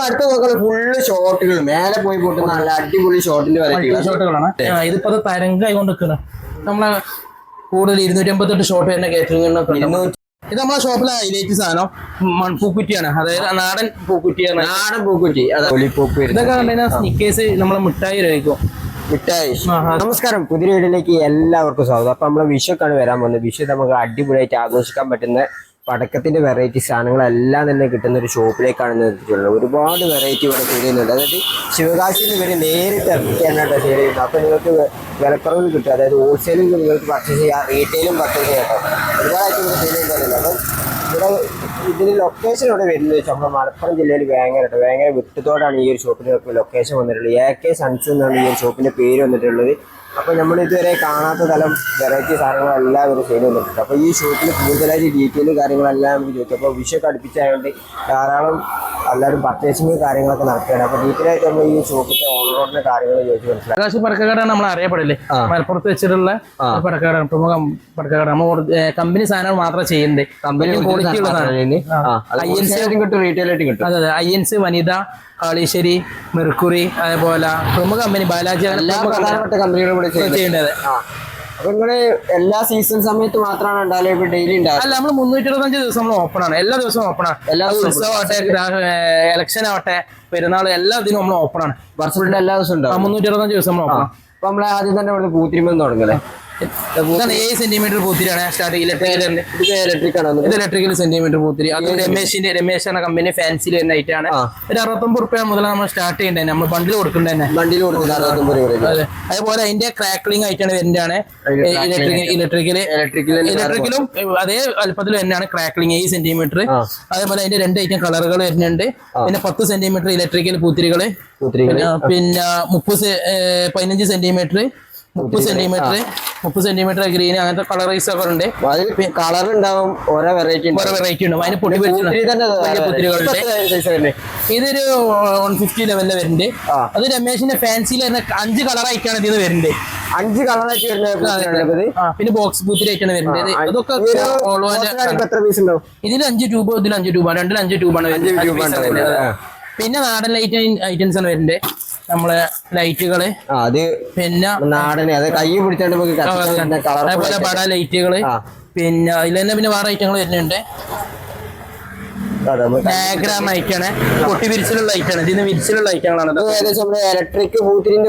അടുത്ത നോക്കുന്നത് ഫുള്ള് ഷോട്ടുകൾ മേലെ പോയി പൊട്ടുന്ന നല്ല അടിപൊളി ഷോട്ടിന്റെ ഷോട്ടുകളാണ്. ഇതിപ്പോ തരംഗായി കൊണ്ട് നിൽക്കുന്നത്. നമ്മളെ കൂടുതൽ 258 ഷോട്ട് തന്നെ കേറ്ററിംഗ്. ഇത് നമ്മളെ ഷോപ്പിലെ ഹൈലൈറ്റ് സാധനം മൺപൂക്കുറ്റിയാണ്. അതായത് നാടൻ പൂക്കുറ്റിയാണ്. നാടൻ പൂക്കുറ്റി. ഇതൊക്കെ കണ്ടുകഴിഞ്ഞാൽ സ്നിക്കേഴ്സ് നമ്മളെ മിഠായി കഴിക്കും. മിഠായി. നമസ്കാരം, പുതിയ വീഡിയോയിലേക്ക് എല്ലാവർക്കും സ്വാഗതം. അപ്പൊ നമ്മളെ വിഷുക്കാണ് വരാൻ പോകുന്നത്. വിഷു നമുക്ക് അടിപൊളിയായിട്ട് ആഘോഷിക്കാൻ പറ്റുന്ന പടക്കത്തിന്റെ വെറൈറ്റി സാധനങ്ങളെല്ലാം തന്നെ കിട്ടുന്ന ഒരു ഷോപ്പിലേക്കാണ് എത്തിയിട്ടുള്ളത്. ഒരുപാട് വെറൈറ്റി ഇവിടെ ചെയ്യുന്നുണ്ട്. അതായത് ശിവകാശിയിൽ ഇവർ നേരിട്ട് ഇറക്കിയാനായിട്ട് സെയിൽ ചെയ്യുന്നത്. അപ്പൊ നിങ്ങൾക്ക് വിലക്കുറവിൽ കിട്ടും. അതായത് ഹോൾസെയിലും നിങ്ങൾക്ക് പർച്ചേസ് ചെയ്യാം, റീറ്റെയിലും പർച്ചേസ് ചെയ്യാം. ഒരുപാടായിട്ട് ഇവിടെ സെയിൽ ചെയ്യുന്നുണ്ടല്ലോ. അപ്പം ഇവിടെ ഇതിന് ലൊക്കേഷൻ ഇവിടെ വരുന്നത് വെച്ചാൽ നമ്മുടെ മലപ്പുറം ജില്ലയിൽ വേങ്ങര വിട്ടുതോടാണ് ഈ ഒരു ഷോപ്പിന്റെ ലൊക്കേഷൻ വന്നിട്ടുള്ളത്. AK സൺസ് എന്നാണ് ഈ ഒരു ഷോപ്പിന്റെ പേര് വന്നിട്ടുള്ളത്. അപ്പോൾ നമ്മൾ ഇതുവരെ കാണാത്ത തരം വെറൈറ്റി സാധനങ്ങളെല്ലാം ഇവർ സെയിൽ വന്നിട്ടുണ്ട്. അപ്പോൾ ഈ ഷോപ്പിൽ കൂടുതലായിട്ട് ഡീറ്റെയിൽ കാര്യങ്ങളെല്ലാം നമുക്ക് ചോദിക്കും. അപ്പോൾ വിഷയൊക്കെ അടുപ്പിച്ചായതുകൊണ്ട് ധാരാളം എല്ലാവരും പർച്ചേസിങ് കാര്യങ്ങളൊക്കെ നടക്കുകയാണ്. അപ്പോൾ ഡീറ്റെയിൽ ആയിട്ട് നമ്മൾ ഈ ഷോപ്പിന്റെ ഓണറോഡിന്റെ കാര്യങ്ങൾ ചോദിച്ചു മനസ്സിലാക്കാം. പടക്കക്കടയാണ് നമ്മൾ അറിയപ്പെടില്ലേ, മലപ്പുറത്ത് വെച്ചിട്ടുള്ള പടക്കക്കട, പ്രമുഖ പടക്കക്കട. നമ്മൾ കമ്പനി സാധനങ്ങൾ മാത്രം ചെയ്യുന്നുണ്ട്. കമ്പനി ക്വാളിറ്റി ഉള്ള സാധനം കിട്ടും. അതെ, INC, വനിത, കാളീശ്ശേരി, മെർക്കുറി, അതേപോലെ പ്രമുഖ കമ്പനി ബാലാജി, പ്രധാനപ്പെട്ട കമ്പനികൾ ചെയ്യേണ്ടത്. അപ്പൊ നിങ്ങള് എല്ലാ സീസൺ സമയത്ത് മാത്രമാണ് ഉണ്ടാവില്ല, ഡെയിലി ഉണ്ടാവും? അല്ല, നമ്മൾ 365 ദിവസം നമ്മൾ ഓപ്പൺ ആണ്. എല്ലാ ദിവസവും ഓപ്പൺ ആണ്. എല്ലാ ഉത്സവമാവട്ടെ, ഇലക്ഷൻ ആവട്ടെ, പെരുന്നാൾ, എല്ലാ ഇതിനും നമ്മൾ ഓപ്പൺ ആണ്. വർഷത്തിന്റെ എല്ലാ ദിവസവും ഉണ്ടാവും. 365 ദിവസം നമ്മൾ ഓപ്പൺ ആണ്. അപ്പൊ നമ്മളെ ആദ്യം തന്നെ ഇവിടെ പൂത്തിരിമ തുടങ്ങല്ലേ. 7 സെന്റിമീറ്റർ പൂത്തിരിയാണ് സ്റ്റാർട്ട്. ഇലക്ട്രിക്കൽ സെന്റിമീറ്റർ പൂത്തിരി. അത് രമേശ് എന്ന കമ്പനി ഫാൻസിൽ തന്നെ ആയിട്ടാണ്. ഒരു 69 റുപ്യ മുതൽ നമ്മൾ സ്റ്റാർട്ട് ചെയ്യേണ്ടത്. നമ്മൾ ബണ്ടിൽ കൊടുക്കേണ്ടത് തന്നെ. അതെ, അതേപോലെ അതിന്റെ ക്രാക്ലിംഗ് ആയിട്ടാണ് വരുന്നതാണ്. ഇലക്ട്രിക്കലും അതേ വലുപ്പത്തിൽ തന്നെയാണ് ക്രാക്ലിംഗ് 7 സെന്റിമീറ്റർ. അതേപോലെ അതിന്റെ 2 ഐറ്റം കളറുകൾ വരുന്നുണ്ട്. പിന്നെ 10 സെന്റിമീറ്റർ ഇലക്ട്രിക്കൽ പൂത്തിരികള്, പിന്നെ 15 സെന്റിമീറ്റർ, 30 സെന്റിമീറ്റർ ഗ്രീൻ, അങ്ങനത്തെ കളറൈസ് ഒക്കെ ഉണ്ട്. കളർ ഉണ്ടാവും, ഓരോ വെറൈറ്റി ഉണ്ട്. അതിന് പൊടി ഇതൊരു 150 ലെവലില് വരുന്നുണ്ട്. അത് രമേശിന്റെ ഫാൻസിയിൽ 5 കളർ ആയിട്ടാണ് ഇതിന് വരുന്നത്. 5 കളറായിട്ട് വരുന്നത്. പിന്നെ ബോക്സ് പൂത്തിരി ആയിട്ടാണ് വരുന്നത്. അതൊക്കെ എത്ര പീസ് ഉണ്ടാവും? ഇതിൽ 5 ട്യൂബ്, ഇതിൽ 5 ട്യൂബാണ്. രണ്ടിൽ 5 ട്യൂബാണ്. പിന്നെ നാടൻ ലൈറ്റ് ഐറ്റംസ് ആണ് വരുന്നത്. നമ്മളെ ലൈറ്റുകള്, പിന്നെ നാടന് കൈ പിടിച്ചോണ്ട് അതേപോലെ പട ലൈറ്റുകള്, പിന്നെ അതിൽ തന്നെ പിന്നെ വേറെ ഐറ്റങ്ങൾ വരുന്നുണ്ട്. ഡയഗ്രാം ലൈറ്റാണ്, പൊട്ടി വിരിച്ചിലുള്ള ലൈറ്റാണ്. ഇതിന് വിരിച്ചിലുള്ള ലൈറ്റുകളാണ്. ഇലക്ട്രിക് പൂത്തിരിന്റെ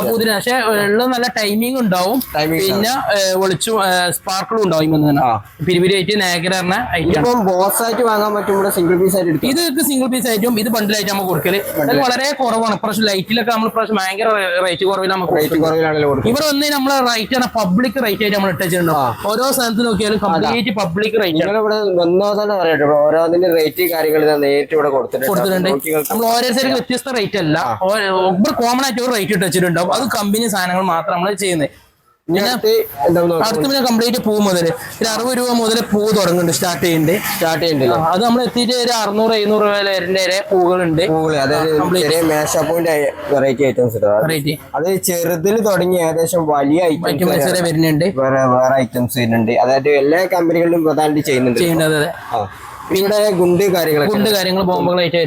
പൂത്തിരി, പക്ഷെ വെള്ളം നല്ല ടൈമിംഗ് ഉണ്ടാവും. പിന്നെ വെളിച്ചും സ്പാർക്കിളും ഉണ്ടാവും. പിരിപിരിയായിട്ട് ഡയഗ്രാം ഐറ്റം ബോക്സ് ആയിട്ട് വാങ്ങാൻ പറ്റും. സിംഗിൾ പീസ് ആയിട്ട് ഇത് സിംഗിൾ പീസ് ആയിട്ടും ഇത് ബണ്ടിലായിട്ട് നമുക്ക് കൊടുക്കല്. അത് വളരെ കുറവാണ്. പ്രാവശ്യം ലൈറ്റിലൊക്കെ നമ്മൾ പ്രാവശ്യം ഭയങ്കര റേറ്റ് കുറവിൽ നമുക്ക് ഇവിടെ വന്ന് നമ്മളെ റേറ്റ് ആണ് പബ്ലിക് റേറ്റ് ആയിട്ട് നമ്മൾ ഇട്ടുണ്ടാവും. ഓരോ സ്ഥലത്ത് നോക്കിയാലും കംപ്ലീറ്റ് പബ്ലിക് റേറ്റ്. ഇവിടെ വന്നോ തന്നെ പറയട്ടെ, ഓരോന്നിന്റെ കാര്യങ്ങൾ നേരിട്ട് ഇവിടെ കൊടുത്തിട്ടുണ്ട്. നമ്മൾ ഓരോരുത്തർക്ക് വ്യത്യസ്ത റേറ്റ് അല്ല, കോമൺ ആയിട്ട് ഒരു റേറ്റ് ഇട്ട് വെച്ചിട്ടുണ്ടാവും. അത് കമ്പനി സാധനങ്ങൾ മാത്രം നമ്മൾ ചെയ്യുന്നത്. അടുത്ത് പിന്നെ കംപ്ലീറ്റ് പൂ മുതൽ 60 രൂപ മുതൽ പൂ തുടങ്ങുന്നുണ്ട്. സ്റ്റാർട്ട് ചെയ്യുന്നുണ്ട്. അത് നമ്മൾ എത്തിയിട്ട് ഒരു 600-700 രൂപ വരെ പൂകളുണ്ട്. വെറൈറ്റി ഐറ്റംസ് അത് ചെറുതിൽ തുടങ്ങി ഏകദേശം വലിയ ഐറ്റംസ് വരുന്നുണ്ട്. വേറെ ഐറ്റംസ് വരുന്നുണ്ട്. അതായത് എല്ലാ കമ്പനികളിലും പ്രധാനമായിട്ട് ചെയ്യുന്നുണ്ട്. പിന്നെ ഗുണ്ട് കാര്യങ്ങൾ ബോംബുകളായിട്ട്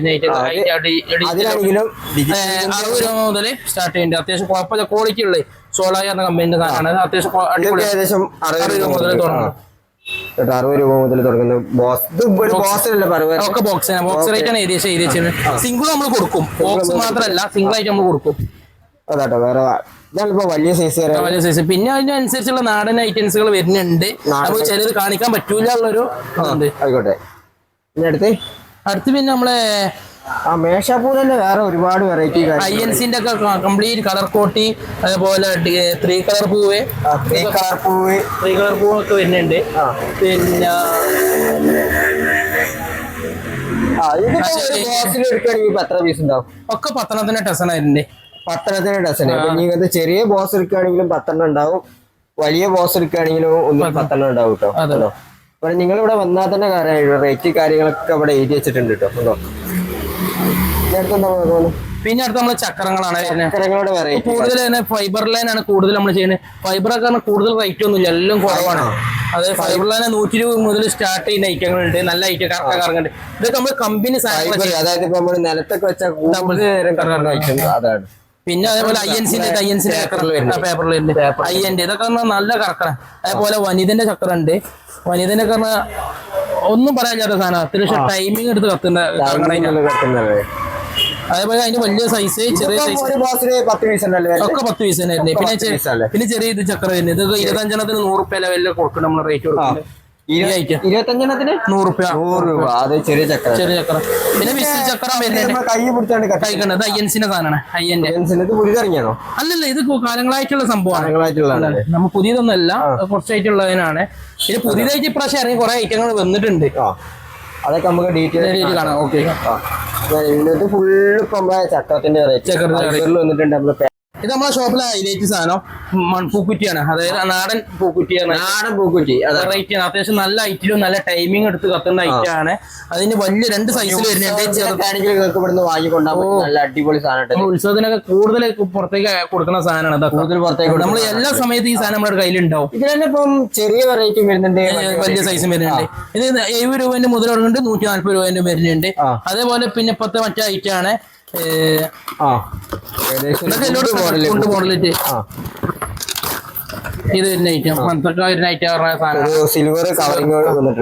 അതിലാണെങ്കിലും 60 രൂപ മുതൽ സ്റ്റാർട്ട് ചെയ്യുന്നുണ്ട്. അത്യാവശ്യം കുഴപ്പമില്ല, ക്വാളിറ്റി ഉള്ളത്. സോളായ എന്ന കമ്പനിന്റെ സാധനമാണ്. അത്യാവശ്യം ഏകദേശം 60 രൂപ മുതൽ തുടങ്ങും. 60 രൂപ മുതൽ തുടങ്ങുന്നത് ഒക്കെ ബോക്സ് റേറ്റ് ആണ്. ഏകദേശം സിംഗിൾ നമ്മൾ കൊടുക്കും. ബോക്സ് മാത്രമല്ല, സിംഗിൾ ആയിട്ട് നമ്മൾ കൊടുക്കും. അതാട്ടോ വേറെ വലിയ സൈസ്. പിന്നെ അതിനനുസരിച്ചുള്ള നാടൻ ഐറ്റംസുകൾ വരുന്നുണ്ട്. നമുക്ക് ചിലത് കാണിക്കാൻ പറ്റൂല ഉള്ളൊരു ആയിക്കോട്ടെ. അടുത്ത് പിന്നെ നമ്മളെ മേശാപ്പൂ തന്നെ വേറെ ഒരുപാട് വെറൈറ്റി INCന്റെ ഒക്കെ കംപ്ലീറ്റ് കളർ കോട്ടി, അതേപോലെ 3 കളർ പൂവ് ഒക്കെ വരുന്നുണ്ട്. പിന്നെ എത്ര പീസ് ഉണ്ടാവും? ഒക്കെ 10 ഡസൺ ആയിട്ടുണ്ട്. 10 ഡസൺ. ഇങ്ങനത്തെ ചെറിയ ബോക്സ് എടുക്കുകയാണെങ്കിലും 10 ഉണ്ടാവും, വലിയ ബോക്സ് എടുക്കുകയാണെങ്കിലും 10 ഉണ്ടാവും കേട്ടോ. അപ്പോൾ നിങ്ങൾ ഇവിടെ വന്നാൽ തന്നെ റേറ്റ് കാര്യങ്ങളൊക്കെ ഇവിടെ എഴുതി വെച്ചിട്ടുണ്ട് കേട്ടോ. പിന്നെ അടുത്ത് നമ്മള് ചക്രങ്ങളാണ്. വെറൈറ്റി കൂടുതൽ തന്നെ ഫൈബർ ലൈനാണ് കൂടുതൽ നമ്മൾ ചെയ്യുന്നത്. ഫൈബറൊക്കെ കൂടുതൽ റേറ്റ് ഒന്നുമില്ല, എല്ലാം കുറവാണ്. അതായത് ഫൈബറിലാണ് 120 മുതൽ സ്റ്റാർട്ട് ചെയ്യുന്ന ഐറ്റങ്ങളുണ്ട്, നല്ല ഐറ്റം കറങ്ങുന്നുണ്ട്. ഇതൊക്കെ നമ്മൾ കമ്പനി സാധനങ്ങൾ, അതായത് ഇപ്പൊ നമ്മള് നിലത്തൊക്കെ വെച്ചാൽ അതാണ്. പിന്നെ അതേപോലെ ഐഎൻസിന്റെ പേപ്പറിൽ വരുന്നുണ്ട്, ഐഎന്റെ ഇതൊക്കെ നല്ല കറക്കണം. അതേപോലെ വനിതന്റെ ചക്രം ഉണ്ട്. വനിതന്റെ ഒക്കെ ഒന്നും പറയാൻ സാധനം, അത്യാവശ്യം ടൈമിംഗ് എടുത്ത് കത്തുന്ന. അതേപോലെ അതിന്റെ വലിയ സൈസ്, ചെറിയ സൈസ് ഒക്കെ 10 പീസ് തന്നെ വരുന്നത്. പിന്നെ ചെറിയ ഇത് ചക്രം വരുന്നത്, ഇത് 25 100 ലെവലിൽ കൊടുക്കണം നമ്മൾ റേറ്റ് കൊടുക്കുന്നത്. 25 100 അത് ചെറിയ ചക്രം. പിന്നെ വിസിൽ ചക്രം വരുന്നുണ്ട്, കഴിക്കുന്നത് ഐഎൻസിന്റെ സാധനമാണ്. ഐഎൻസിനോ അല്ലല്ല, ഇത് കാലങ്ങളായിട്ടുള്ള സംഭവമാണ്, നമ്മ പുതിയതൊന്നുമല്ല, കുറച്ചായിട്ടുള്ളതിനാണ്. പിന്നെ പുതിയതായിട്ട് ഇപ്രാവശ്യം ഇറങ്ങി കുറെ ഐറ്റങ്ങൾ വന്നിട്ടുണ്ട്, അതൊക്കെ നമുക്ക് ഡീറ്റെയിൽ കാണാം. ഓക്കെ, ഫുള്ള് ചക്രത്തിന്റെ വന്നിട്ടുണ്ട്. നമ്മള് ഇത് നമ്മളെ ഷോപ്പിലെ ഹൈലൈറ്റ് സാധനം മൺപൂക്കുറ്റിയാണ്, അതായത് നാടൻ പൂക്കുറ്റിയാണ്. നാടൻ പൂക്കുറ്റി വെറൈറ്റി ആണ്, അത്യാവശ്യം നല്ല ഐറ്റിലും നല്ല ടൈമിംഗ് എടുത്ത് കത്തുന്ന ഐറ്റാണ്. അതിന് വലിയ 2 സൈസിൽ വരുന്നുണ്ട്. വാങ്ങിക്കൊണ്ടാകും, നല്ല അടിപൊളി സാധനം. ഉത്സവത്തിനൊക്കെ കൂടുതൽ പുറത്തേക്ക് കൊടുക്കുന്ന സാധനമാണ്. നമ്മൾ എല്ലാ സമയത്തും ഈ സാധനം നമ്മുടെ കയ്യിലുണ്ടാവും. ഇതിൽ ഇപ്പം ചെറിയ വെറൈറ്റി വരുന്നുണ്ട്, വലിയ സൈസും വരുന്നുണ്ട്. ഇത് 70 രൂപേന്റെ മുതൽ തുടങ്ങുന്നുണ്ട്, 140 രൂപേന്റെ വരുന്നുണ്ട്. അതേപോലെ പിന്നെ ഇപ്പത്തെ മറ്റേ ഐറ്റാണ് മോഡലിറ്റ്. ഇത് വരുന്ന ഐറ്റം, പണ്ടൊക്കെ വരുന്ന ഐറ്റം പറഞ്ഞ സാധനം. സിൽവർ കവറിംഗ്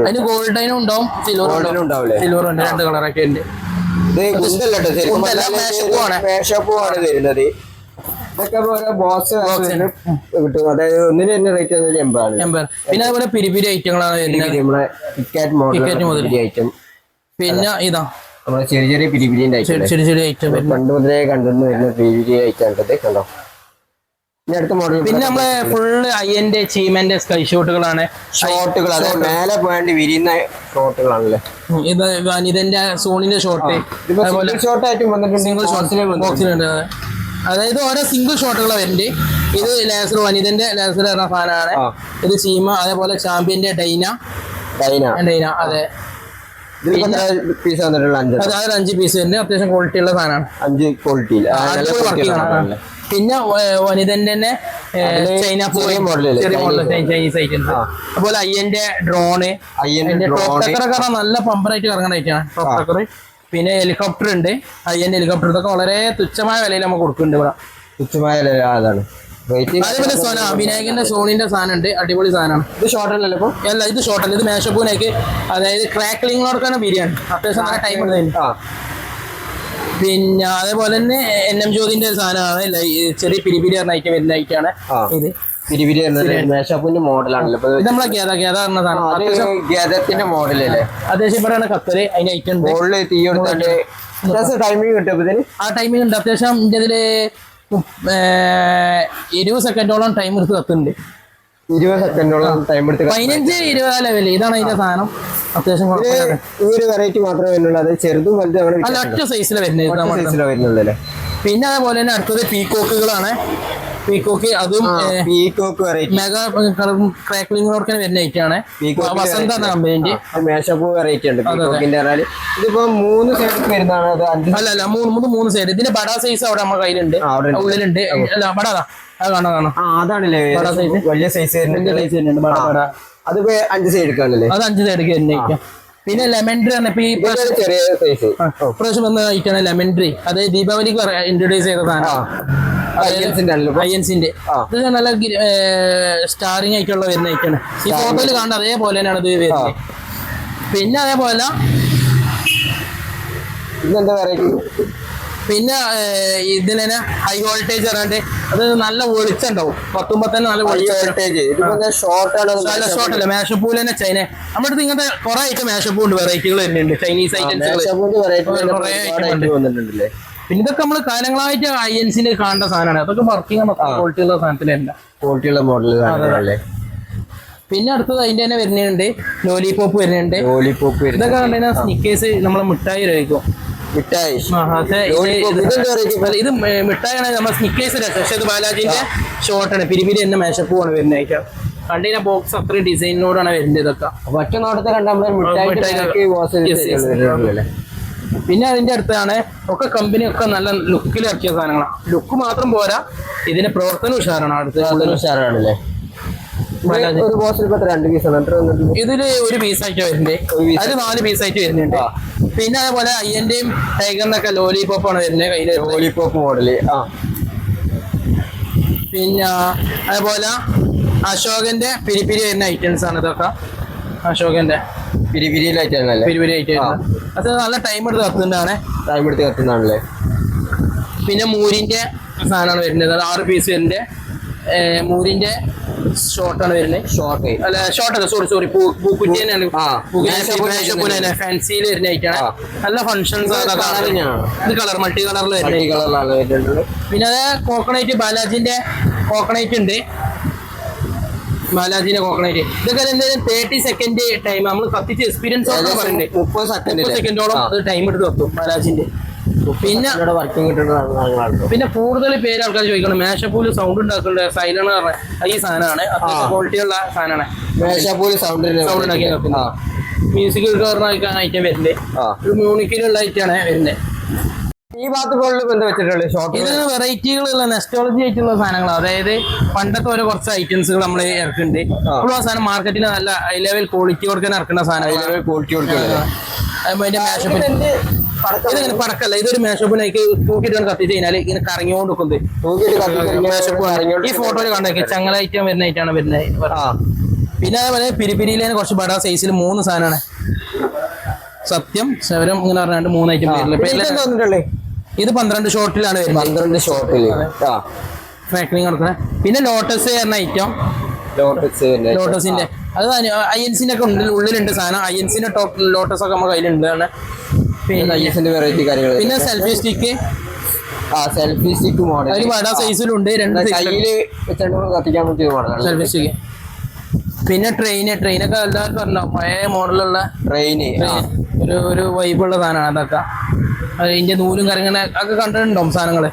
അതിന് ഗോൾഡനും ഉണ്ടാവും, സിൽവറും ഉണ്ടാവില്ലേ. സിൽവറുണ്ട്, 2 കളറൊക്കെ ഉണ്ട്. വരുന്നത് ഇതൊക്കെ ബോക്സ് കിട്ടും. അതായത് ഒന്നിന് തന്നെ റേറ്റ് 80. പിന്നെ അതുപോലെ പിരിപിരി ഐറ്റങ്ങളാണ് നമ്മളെ ടിക്കറ്റ് മോഡൽ ഐറ്റം. പിന്നെ ഇതാ നമ്മളെ ചെറിയ ചെറിയ പിരിപിരിന്റെ ചെറിയ ഐറ്റം പണ്ട് മുതലേ കണ്ടുവന്ന് വരുന്ന പിരിപിരി ഐറ്റം കണ്ടോ. അടുത്ത മോഡൽ പിന്നെ നമ്മളെ ഫുള്ള് ഐന്റെ ചീമന്റെ സ്കൈ ഷോട്ടുകളാണ്. ഷോട്ടുകൾ അതായത് മേലെ പോയാണ്ട് വിരിയുന്ന ഷോട്ടുകളാണല്ലേ. ഇത് വനിതന്റെ സോണിന്റെ ഷോട്ട്, ഷോർട്ടായിട്ടും വന്നിട്ടുണ്ട്, സിംഗിൾ ബോക്സിലുണ്ട്. അതായത് ഓരോ സിംഗിൾ ഷോട്ടുകളാണ് വരുന്നുണ്ട്. ഇത് ലേസർ, വനിതന്റെ ലേസർ എന്ന സാധനമാണ്. ഇത് ചീമ, അതേപോലെ ചാമ്പ്യന്റെ ഡൈന. അതെ, 5 പീസ് വന്നിട്ടുള്ള 5 പീസ് തന്നെ അത്യാവശ്യം ക്വാളിറ്റി ഉള്ള സാധനമാണ്. 5 ക്വാളിറ്റി. പിന്നെ വനിതന്റെ തന്നെ ചൈന ചെറിയ മോഡൽ ചൈനീസ് ഐറ്റം. അതുപോലെ ഐന്റെ ഡ്രോണ്, ടോപ്ടക്കറൊക്കെ നല്ല പമ്പറായിട്ട് ഇറങ്ങുന്ന ഐറ്റാണ് ടോപ്ടക്കർ. പിന്നെ ഹെലികോപ്റ്റർ ഉണ്ട്, ഐന്റെ ഹെലികോപ്റ്റർ. ഇതൊക്കെ വളരെ തുച്ഛമായ വിലയിൽ നമുക്ക് കൊടുക്കുന്നുണ്ട് ഇവിടെ. തുച്ഛമായ അതാണ്. അതേപോലെ സോന വിനായകന്റെ സോണിന്റെ സാധനം ഉണ്ട്, അടിപൊളി സാധനമാണ്. ഇത് ഷോർട്ടല്ലേ? അല്ല, ഇത് ഷോർട്ടല്ല, ഇത് മേശപ്പൂനേക്ക്, അതായത് ക്രാക്ലിങ്ങിനോടൊക്കെയാണ് ബിരിയാണി, അത്യാവശ്യം നല്ല ടൈം ഉണ്ട്. പിന്നെ അതേപോലെ തന്നെ NM ജ്യോതിന്റെ സാധനമാണ്, ചെറിയ പിരിപിരി പറഞ്ഞ ഐറ്റം വരുന്ന ഐറ്റാണ് ഇത്. പിരിപിരി മേശപ്പൂന്റെ മോഡലാണല്ലോ. ഇത് നമ്മളെ ഗേദ പറഞ്ഞ സാധനം, ഗേദത്തിന്റെ മോഡലല്ലേ. അത്യാവശ്യം പറയുന്ന കത്തല് അതിന് ഐറ്റം ഉണ്ട്. തീ കൊടുത്താണ്ട് ടൈമിംഗ് കിട്ടും. ആ ടൈമിംഗ് ഉണ്ട്, അത്യാവശ്യം ഇതിന്റെ ഇതില് 20 സെക്കൻഡോളം ടൈം എടുത്ത് കത്തുന്നുണ്ട്. 20 സെക്കൻഡോളം ടൈം എടുത്ത് 15-20 ലെവല്. ഇതാണ് അതിന്റെ സാധനം. അത്യാവശ്യം ഈ ഒരു വെറൈറ്റി മാത്രമേ വരുന്നുള്ളൂ, അത് ചെറുതും വലുതും അല്ല, ഒറ്റ സൈസിൽ വരുന്നത്. പിന്നെ അതേപോലെ തന്നെ അടുത്തത് പീകോക്കുകളാണ്. പീകോക്ക്, അതും മെഗാ ക്രാക്ലിങ്ങിനോടൊക്കെ വരുന്ന ഐറ്റാണ്. വസന്ത എന്ന കമ്പനിന്റെ മേശപ്പൂ വെറൈറ്റി ഉണ്ട്. ഇതിപ്പോ 3 സൈഡ് വരുന്നതാണ്. അല്ല, 3 സൈഡ്. ഇതിന്റെ ബഡാ സൈസ് അവിടെ നമ്മുടെ കയ്യിലുണ്ട്, ഉള്ളിലുണ്ട്. അല്ല, ബടാ അത് കാണാം. അതാണല്ലേ വലിയ സൈസ്. അത് 5 സൈഡ് എടുക്കാണല്ലേ. അത് 5 സൈഡ് വരുന്ന. പിന്നെ ലെമൺ ട്രീ ആണ്. ചെറിയ സൈസ് ഇപ്രാവശ്യം വന്ന ഐറ്റാണ് ലെമൺ ട്രീ. അത് ദീപാവലിക്ക് ഇൻട്രൊഡ്യൂസ് ചെയ്ത സാധനം, ഐഎൻസിന്റെ. ഇത് നല്ല സ്റ്റാറിങ് ആയിട്ടുള്ള വരുന്ന ഐറ്റാണ്. ഈ ഫോട്ടോയിൽ കാണുന്നത് അതേപോലെ തന്നെയാണ് ഇത് വരുന്നത്. പിന്നെ അതേപോലെ പിന്നെ ഇതിന് തന്നെ ഹൈ വോൾട്ടേജ് പറഞ്ഞിട്ട്, അത് നല്ല വെളിച്ചുണ്ടാവും. കത്തുമ്പോ തന്നെ നല്ല വോൾട്ടേജ്. ഷോർട്ടല്ല, മേശപ്പൂല് തന്നെ ചൈന. നമ്മുടെ അടുത്ത് ഇങ്ങനത്തെ കുറെ ഐറ്റം മേശപ്പൂ ഉണ്ട്, വെറൈറ്റികൾ വരുന്നുണ്ട്, ചൈനീസ് ഐറ്റംസ്. പിന്നെ ഇതൊക്കെ നമ്മള് കാലങ്ങളായിട്ട് ഐഎൻസിന്റെ കാണേണ്ട സാധനമാണ്. അതൊക്കെ വർക്കിംഗ് ക്വാളിറ്റി ഉള്ള സാധനത്തിലല്ല, ക്വാളിറ്റിയുള്ള മോഡൽ. പിന്നെ അടുത്തത് അതിന്റെ തന്നെ വരുന്നുണ്ട്, ലോലിപോപ്പ് വരുന്നുണ്ട്. ഇതൊക്കെ കണ്ടുകഴിഞ്ഞാൽ സ്നിക്കേഴ്സ് നമ്മളെ മിഠായി കഴിക്കും. ഇത് മിഠായിയാണ്, നമ്മളെ സ്നിക്കേഴ്സ്. പക്ഷെ ഇത് ബാലാജിന്റെ ഷോർട്ടാണ്, പിരിപിരി തന്നെ മേശപ്പൂവാണ് വരുന്നത്. കണ്ടിന്റെ ബോക്സ് അത്രയും ഡിസൈനിനോടാണ് വരുന്നത്. ഇതൊക്കെ ഒറ്റ നോട്ടത്തെ കണ്ടാൽ. പിന്നെ അതിന്റെ അടുത്താണ് ഒക്കെ കമ്പനി ഒക്കെ നല്ല ലുക്കിൽ ഇറക്കിയ സാധനങ്ങളാണ്. ലുക്ക് മാത്രം പോരാ, ഇതിന്റെ പ്രവർത്തനം ഉഷാറാണ്. ഉഷാറാണല്ലേ. ഒരു ബോക്സിൽ ഇപ്പൊ 2 പീസാണ് ഇതില് ഒരു പീസായിട്ട് വരുന്നുണ്ട്, അത് 4 പീസായിട്ട് വരുന്നുണ്ട്. പിന്നെ അതേപോലെ അയ്യന്റെയും ടൈഗറിന്റെ ഒക്കെ ലോലിപോപ്പ് ആണ് വരുന്നത് കയ്യില്. Lollipop model. പിന്നെ അതേപോലെ അശോകന്റെ പിരിപിരി വരുന്ന ഐറ്റംസ് ആണ് ഇതൊക്കെ. അശോകന്റെ പിരിപിരി ഐറ്റം പിരിപിരി ഐറ്റം അത് നല്ല ടൈം എടുത്ത് കത്തുന്നതാണല്ലേ. പിന്നെ മൂരിന്റെ സാധനമാണ് വരുന്നത്, 6 പീസ് വരുന്നത്. മൂരിന്റെ ഷോർട്ടാണ് വരുന്നത്. ഷോർട്ടല്ല, സോറി പൂക്കുറ്റി തന്നെയാണ്. ഫാൻസിയിൽ വരുന്ന ഐറ്റാണ്. നല്ല ഫങ്ഷൻസ്. ഇത് കളർ മൾട്ടി കളറിൽ വരുന്നത്. പിന്നെ അത് കോക്കനൈറ്റ്, ബാലാജിന്റെ കോക്കനൈറ്റ് ഉണ്ട്. ബാലാജിന്റെ കോക്കനൈറ്റ് ഇതൊക്കെ എന്തായാലും 30 സെക്കൻഡ് ടൈം നമ്മൾ കത്തിച്ച് എക്സ്പീരിയൻസ് പറയുന്നുണ്ട്. 30 സെക്കൻഡോളം അത് ടൈം എടുത്ത് കത്തും ബാലാജിന്റെ. പിന്നെ പിന്നെ കൂടുതൽ പേര് ആൾക്കാർ ചോദിക്കണം മേശപ്പൂല് സൗണ്ട് ഉണ്ടാക്കുന്നുണ്ട് സൈലന്റ് പറഞ്ഞ ഈ സാധനമാണ്. അത്ര ക്വാളിറ്റിയുള്ള സാധനമാണ് മേശപ്പൂല് സൗണ്ട് ഉണ്ടാക്കി വെക്കുന്നത്. മ്യൂസിക് കേറുന്ന ഐറ്റം വരുന്നത്, ഒരു മ്യൂണിക്കിലുള്ള ഐറ്റാണ് വരുന്നത്. ഈ ഭാഗത്ത് ഇത് വെറൈറ്റികളുള്ള നെസ്റ്റോളജി ആയിട്ടുള്ള സാധനങ്ങൾ, അതായത് പണ്ടത്തെ ഓരോ കുറച്ച് ഐറ്റംസുകൾ നമ്മൾ ഇറക്കുന്നുണ്ട്. ഇപ്പോൾ ആ സാധനം മാർക്കറ്റിൽ നല്ല ഹൈ ലെവൽ ക്വാളിറ്റി കൊടുക്കാൻ ഇറക്കുന്ന സാധനങ്ങൾ. ഇതിങ്ങനെ പടക്കല്ല, ഇതൊരു മേശപ്പിനേക്ക് തൂക്കിയിട്ട് കത്തിച്ച് കഴിഞ്ഞാൽ ഇങ്ങനെ കറങ്ങിക്കൊണ്ട് നിൽക്കുന്നത്. ഈ ഫോട്ടോയിൽ കണ്ടേക്ക് ചങ്ങല ഐറ്റം വരുന്ന ഐറ്റാണ് വരുന്നത്. പിന്നെ അതേപോലെ പിരിപിരിയിലെ കുറച്ച് ബഡ സൈസിൽ 3 സാധനമാണ്. സത്യം ശവരം ഇങ്ങനെ പറഞ്ഞാണ്ട് 3 ഐറ്റം പേരില്. ഇത് 12 ഷോട്ടിലാണ് വരുന്നത്. 12 ഷോട്ടില് ഫ്രാക്ലിംഗ് കൊടുക്കുന്നത്. പിന്നെ ലോട്ടസ് എന്ന ഐറ്റം, ലോട്ടസിന്റെ അത് INC-ന്റെ ഒക്കെ ഉള്ളിലുണ്ട് സാധനം. INC-ന്റെ ലോട്ടസ് ഒക്കെ നമ്മുടെ കയ്യിലുണ്ട്. പിന്നെ വെറൈറ്റി കാര്യങ്ങൾ. പിന്നെ selfie stick, selfie stick model ഒരു ബഡ സൈസിലുണ്ട്. 2 കയ്യില് കത്തിക്കാൻ പറ്റിയ മോഡൽ സെൽഫി സ്റ്റിക്ക്. പിന്നെ ട്രെയിനൊക്കെ എല്ലാവർക്കും പറഞ്ഞോ, പഴയ മോഡലുള്ള ട്രെയിന് ഒരു വൈബുള്ള സാധനമാണ് അതൊക്കെ. അതിന്റെ നൂലും കറങ്ങനെ ഒക്കെ കണ്ടിട്ടുണ്ടോ സാധനങ്ങള്.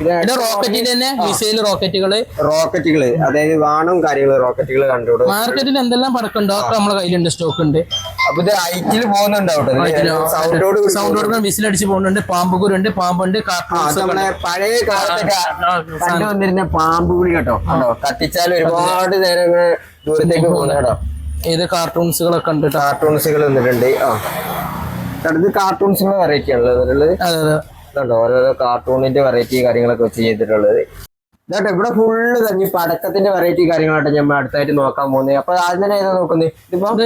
പിന്നെ റോക്കറ്റിന്റെ തന്നെ മിസൈൽ റോക്കറ്റുകള്, അതായത് വാണും കാര്യങ്ങള് റോക്കറ്റുകൾ കണ്ടുകൂടും. മാർക്കറ്റിൽ എന്തെല്ലാം പടക്കുണ്ടോ ഒക്കെ നമ്മളെ കയ്യിലുണ്ട്, സ്റ്റോക്ക് ഉണ്ട്. അപ്പൊ ഇത് ഹൈറ്റിൽ പോകുന്നുണ്ടാവും, സൗണ്ടോട് വിസിലടിച്ച് പോകുന്നുണ്ട്. പാമ്പുകുരുണ്ട്, പാമ്പുണ്ട്. പഴയ കാലത്തൊക്കെ കണ്ടുവന്നിരുന്ന പാമ്പുകുളി കേട്ടോ, കത്തിച്ചാൽ ഒരുപാട് നേരം ദൂരത്തേക്ക് പോകുന്ന കേട്ടോ. ഏത് കാർട്ടൂൺസുകളൊക്കെ ഉണ്ട്, കാർട്ടൂൺസുകൾ വന്നിട്ടുണ്ട്. അടുത്ത് കാർട്ടൂൺസിന്റെ വെറൈറ്റി ആണല്ലോ ഇതുണ്ടോ, ഓരോരോ കാർട്ടൂണിന്റെ വെറൈറ്റി കാര്യങ്ങളൊക്കെ വെച്ച് ചെയ്തിട്ടുള്ളത്. ഇതാട്ടെ ഇവിടെ ഫുള്ള് തന്നെ പടക്കത്തിന്റെ വെറൈറ്റി കാര്യങ്ങളായിട്ട് നമ്മൾ അടുത്തായിട്ട് നോക്കാൻ പോകുന്നത്. അപ്പൊ അതിനെ ഏതാ നോക്കുന്നത്?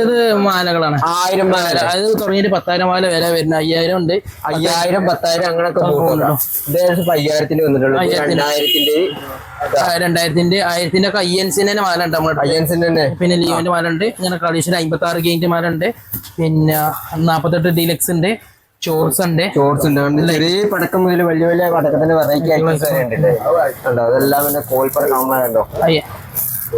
ഇത് മാലകളാണ്. 1000 മാല, അത് തുടങ്ങിയിട്ട് 10,000 മാല വില വരുന്ന. 5000 ഉണ്ട്, 5000, 10,000 അങ്ങനെയൊക്കെ പോകുന്നുണ്ടോ. ഇദ്ദേഹം 5000-ന്റെ വന്നിട്ടുള്ളൂ. 2000-ന്റെ 1000-ന്റെ ഒക്കെ INC-ന്റെ മാല ഉണ്ട് നമ്മുടെ. INC-ന്റെ തന്നെ. പിന്നെ ലീവിന്റെ മാല ഉണ്ട്. ഇങ്ങനെ കളീഷൻ 56 ഗെയിന്റെ മാല ഉണ്ട്. പിന്നെ 48 ഡീലക്സ് ഉണ്ട്. ചോർസ് ഉണ്ട്. ചെറിയ പടക്കം മുതൽ വലിയ വലിയ പടക്കത്തിന്റെ വെറൈറ്റി ഐറ്റംസ് ഉണ്ടോ. അതെല്ലാം പിന്നെ കോഴിപ്പടക്കണ്ടോ.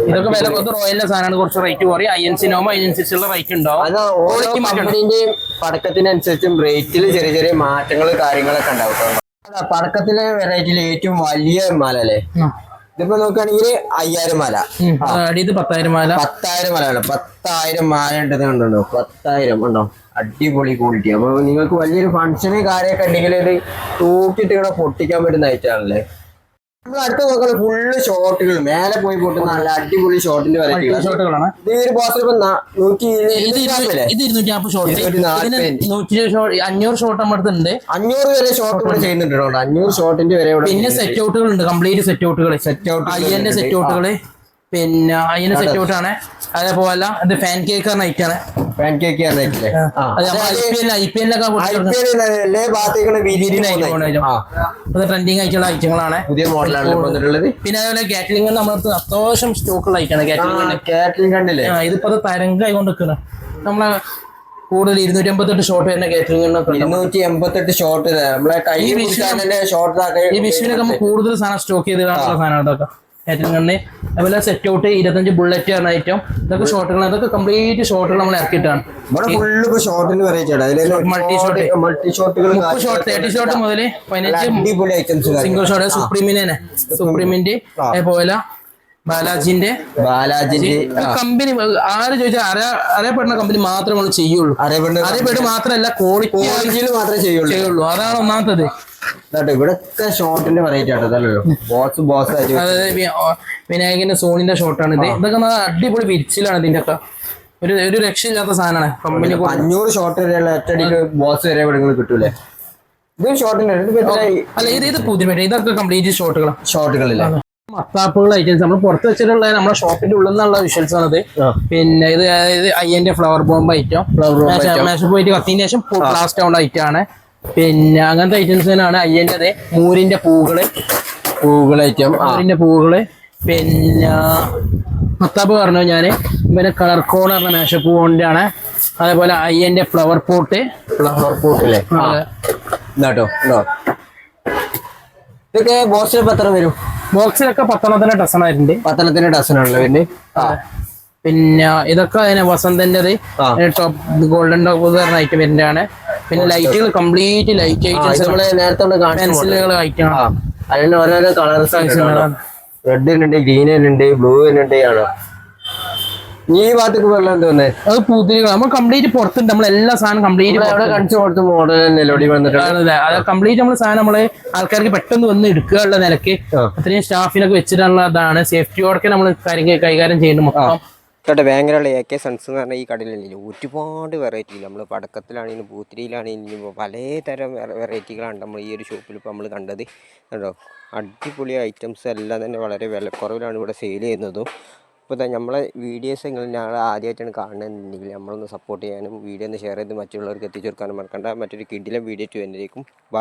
ഇതൊക്കെ വില കുറച്ച് റോയലിന്റെ സാധനമാണ്, കുറച്ച് റേറ്റ് കുറയും. INC-നാകുമ്പോൾ അതിനനുസരിച്ചുള്ള റേറ്റ് ഉണ്ടാവും. അത് ഓരോ കമ്പനിന്റെയും പടക്കത്തിനനുസരിച്ചും റേറ്റിൽ ചെറിയ ചെറിയ മാറ്റങ്ങൾ കാര്യങ്ങളൊക്കെ ഉണ്ടാവും. പടക്കത്തിലെ വെറൈറ്റിയിൽ ഏറ്റവും വലിയ മാല അല്ലേ ഇതിപ്പോ നോക്കുകയാണെങ്കിൽ 5000 മാല. ഇത് 10,000 മാല. 10,000 മാലയാണ്. 10,000 മാല ഉണ്ടെന്ന് കണ്ടോ. 10,000 ഉണ്ടോ, അടിപൊളി ക്വാളിറ്റി. അപ്പൊ നിങ്ങൾക്ക് വലിയൊരു ഫംഗ്ഷന് കാര്യമൊക്കെ ഉണ്ടെങ്കിൽ ഇത് തൂക്കിയിട്ട് ഇവിടെ പൊട്ടിക്കാൻ പറ്റുന്ന ഐറ്റാണല്ലേ. നമ്മൾ അടുത്ത നോക്കുന്നത് ഫുള്ള് ഷോട്ടുകൾ, മേലെ പോയി പൊട്ടുന്ന നല്ല അടിപൊളി ഷോട്ടിന്റെ വെറൈറ്റി ഷോട്ടുകളാണ്. ഇത് ഒരു ബോക്സിൽ ഇപ്പൊ 250 ഷോട്ട്, 500 ഷോട്ട് നമ്മുടെ അടുത്തുണ്ട്. 500 വരെ ഷോട്ട് ഇവിടെ ചെയ്യുന്നുണ്ട്. 500 ഷോട്ടിന്റെ വരെ. പിന്നെ സെറ്റ് ഔട്ടുകൾ ഉണ്ട്, കംപ്ലീറ്റ് സെറ്റ് ഔട്ടുകൾ. അയ്യന്റെ സെറ്റ് ഔട്ടുകള്, പിന്നെ അയ്യന്റെ സെറ്റ് ഔട്ട് ആണ്. അതേപോലെ ഇത് ഫാൻ കേക്ക് നൈറ്റ് ആണ്. ഫാൻ കേക്ക് ട്രെൻഡിങ് ആയിട്ടുള്ള ഐറ്റങ്ങളാണ്, പുതിയ മോഡലാണ് വന്നിട്ടുള്ളത്. പിന്നെ അതേപോലെ കാറ്ററിംഗ് നമ്മുടെ അത്യാവശ്യം സ്റ്റോക്കുള്ള ഐറ്റാണ് കാറ്ററിംഗ് കണ്ടില്ലേ. ഇതിപ്പോ തരംഗമായി കൊണ്ടിരിക്കുന്നത്. നമ്മളെ കൂടുതൽ 288 ഷോട്ട് വരുന്ന കാറ്ററിംഗ്, 288 ഷോട്ട് നമ്മളെ കൈ ഷോട്ട്. ഈ വിഷുവിനൊക്കെ നമ്മൾ കൂടുതൽ സാധനം സ്റ്റോക്ക് ചെയ്ത് കാണുന്ന സാധനം ഇതൊക്കെ കാറ്ററിംഗ്. അതുപോലെ സെറ്റ് ഔട്ട് 25 ബുള്ളറ്റ് പറഞ്ഞ ഐറ്റം, ഇതൊക്കെ ഷോട്ടുകൾ. അതൊക്കെ കംപ്ലീറ്റ് ഷോട്ടുകൾ നമ്മൾ ഇറക്കിയിട്ടാണ്. മൾട്ടി ഷോട്ടുകൾ, 30 ഷോട്ട് മുതൽ 15 സിംഗിൾ ഷോട്ട്. സുപ്രീമിന്റെ അതുപോലെ ബാലാജിന്റെ കമ്പനി ആര് ചോദിച്ചാൽ അറിയപ്പെടുന്ന കമ്പനി മാത്രമേ നമ്മൾ ചെയ്യുള്ളൂ. അറിയപ്പെടുന്ന മാത്രമല്ല ക്വാളിറ്റി മാത്രമേ ചെയ്യുള്ളൂ. അതാണ് ഒന്നാമത്തത്. ഇവിടൊക്കെ ഷോർട്ടിന്റെ വെറൈറ്റി ആട്ടോ അതല്ലല്ലോ ബോസ് ആയിട്ട് അതായത് വിനായകന്റെ സോണിന്റെ ഷോട്ടാണ് ഇത്. ഇതൊക്കെ നല്ല അടിപൊളി വിരിച്ചിലാണ് ഇതിന്റെ ഒക്കെ. ഒരു രക്ഷയില്ലാത്ത സാധനമാണ്. കമ്പനി 500 ഷോർട്ട് വരെയുള്ള ഒറ്റയടിക്ക് ബോസ് വരെ ഇവിടെ നിങ്ങൾ കിട്ടൂലേ? ഇത് ഷോർട്ടിന്റെ അല്ല ഇത് പുതിയ ഇതൊക്കെ കംപ്ലീറ്റ് ഷോർട്ടുകളില്ല. മത്താപ്പുകൾ ഐറ്റംസ് നമ്മൾ പുറത്ത് വെച്ചിട്ടുള്ള നമ്മുടെ ഷോപ്പിന്റെ ഉള്ളിൽ നിന്നുള്ള വിഷ്വൽസ് ആണത്. പിന്നെ ഇത് അയ്യന്റെ ഫ്ലവർ ബോംബ് ഐറ്റം, മേശപ്പ് പോയിട്ട് കത്തിന് ശേഷം ലാസ്റ്റ് ആവുന്ന ഐറ്റം ആണ്. പിന്നെ അങ്ങനത്തെ ഐറ്റംസ് തന്നെയാണ് അയ്യന്റെ മൂരിന്റെ പൂവുകള് ഐറ്റം, മൂരിന്റെ പൂവുകള്. പിന്നെ മത്താപ്പ് പറഞ്ഞു ഞാന് പിന്നെ കളർ കോൺ പറഞ്ഞ മേശപ്പൂ കൊണ്ടാണ്. അതേപോലെ അയ്യന്റെ ഫ്ലവർ പോട്ടില്ലേ ഇതൊക്കെ ബോക്സിൽ എത്ര വരും? ബോക്സിലൊക്കെ 10 ഡസൺ ആയിട്ടുണ്ട്. 10 ഡസണാണല്ലോ പിന്നെ. പിന്നെ ഇതൊക്കെ അതിനെ വസന്തന്റെ ടോപ്പ് ഗോൾഡൻ ടോപ്പ് പറഞ്ഞ ഐറ്റം വരുന്നതാണ്. പിന്നെ ലൈറ്റുകൾ കംപ്ലീറ്റ് ലൈറ്റ് ഐറ്റംസ് നേരത്തെ പെൻസിലുകൾ ഐറ്റം അതിന് ഓരോരോ കളേഴ്സ് റെഡ് ഉണ്ട്, ഗ്രീൻ ഉണ്ട്, ബ്ലൂ ഉണ്ട് ആണോ? ഈ ഭാഗത്തേക്ക് വെള്ളം എന്തോന്നേ അത് പുതിയ നമ്മൾ കംപ്ലീറ്റ് പുറത്തുണ്ട്. നമ്മൾ എല്ലാ സാധനം കംപ്ലീറ്റ് കാണിച്ചു കൊടുത്ത് മോഡൽ നെല്ലോടി വന്നിട്ടുണ്ട്. അത് കംപ്ലീറ്റ് നമ്മൾ സാധനം നമ്മള് ആൾക്കാർക്ക് പെട്ടെന്ന് വന്ന് എടുക്കാനുള്ള നിലക്ക് അത്രയും സ്റ്റാഫിനൊക്കെ വെച്ചിട്ടുള്ള ഇതാണ്. സേഫ്റ്റിയോടൊക്കെ നമ്മൾ കൈകാര്യം ചെയ്യുന്നുണ്ട് മൊത്തം. ബാങ്കറുള്ള AK സൺസ് എന്ന് പറഞ്ഞാൽ ഈ കടയിലല്ലേ ഒരുപാട് വെറൈറ്റി. നമ്മൾ പടക്കത്തിലാണെങ്കിലും പൂത്തിരിയിലാണെങ്കിലും പലതരം വെറൈറ്റികളാണ് നമ്മൾ ഈ ഒരു ഷോപ്പിൽ ഇപ്പോൾ നമ്മൾ കണ്ടത് കേട്ടോ. അടിപൊളി ഐറ്റംസ് എല്ലാം തന്നെ വളരെ വിലക്കുറവിലാണ് ഇവിടെ സെയിൽ ചെയ്യുന്നതും. ഇപ്പോൾ നമ്മളെ വീഡിയോസ് ഞങ്ങൾ ആദ്യമായിട്ടാണ് കാണുന്നതെന്നുണ്ടെങ്കിൽ നമ്മളൊന്ന് സപ്പോർട്ട് ചെയ്യാനും വീഡിയോ ഒന്ന് ഷെയർ ചെയ്ത് മറ്റുള്ളവർക്ക് എത്തിച്ചു കൊടുക്കാനും മറക്കണ്ട. മറ്റൊരു കിടിലം വീഡിയോ വരുന്നതായിരിക്കും. ബൈ.